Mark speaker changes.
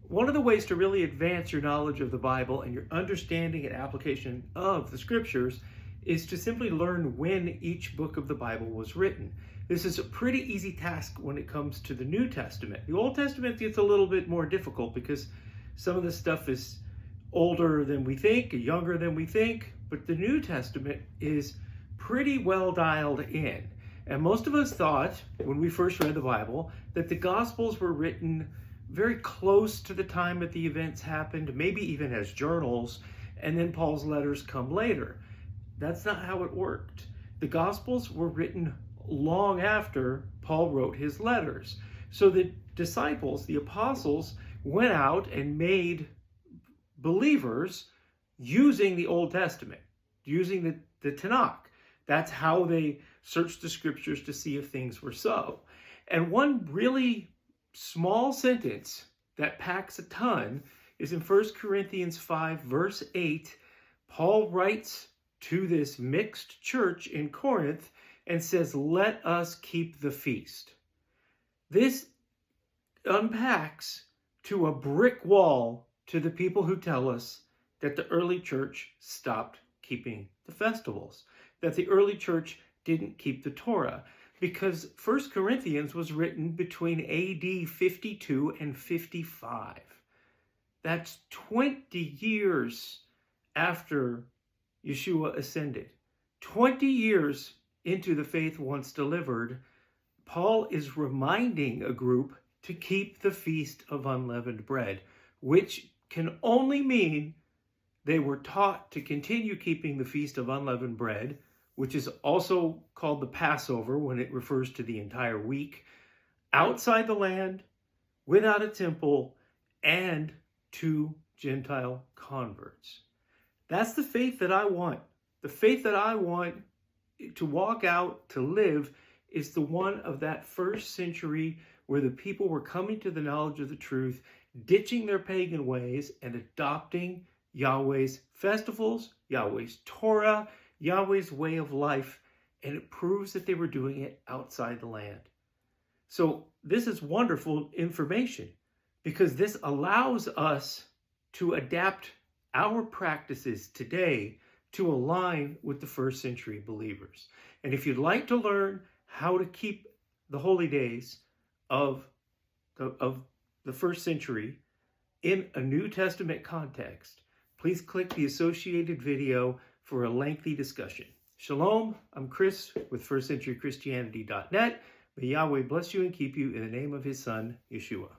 Speaker 1: One of the ways to really advance your knowledge of the Bible and your understanding and application of the scriptures is to simply learn when each book of the Bible was written. This is a pretty easy task when it comes to the New Testament. The Old Testament gets a little bit more difficult because some of the stuff is older than we think, younger than we think, but the New Testament is pretty well dialed in. And most of us thought, when we first read the Bible, that the Gospels were written very close to the time that the events happened, maybe even as journals, and then Paul's letters come later. That's not how it worked. The Gospels were written long after Paul wrote his letters. So the disciples, the apostles, went out and made believers using the Old Testament, using the Tanakh. That's how they searched the scriptures to see if things were so. And one really small sentence that packs a ton is in 1 Corinthians 5, verse 8. Paul writes to this mixed church in Corinth and says, "Let us keep the feast." This unpacks to a brick wall to the people who tell us that the early church stopped keeping the festivals, that the early church didn't keep the Torah, because 1 Corinthians was written between AD 52 and 55. That's 20 years after Yeshua ascended. 20 years into the faith once delivered, Paul is reminding a group to keep the Feast of Unleavened Bread, which can only mean they were taught to continue keeping the Feast of Unleavened Bread, which is also called the Passover when it refers to the entire week, outside the land, without a temple, and to Gentile converts. That's the faith that I want. The faith that I want to walk out, to live, is the one of that first century where the people were coming to the knowledge of the truth, ditching their pagan ways, and adopting Yahweh's festivals, Yahweh's Torah, Yahweh's way of life, and it proves that they were doing it outside the land. So this is wonderful information because this allows us to adapt our practices today to align with the first century believers. And if you'd like to learn how to keep the holy days of the first century in a New Testament context, please click the associated video for a lengthy discussion. Shalom, I'm Chris with firstcenturychristianity.net. May Yahweh bless you and keep you in the name of his son, Yeshua.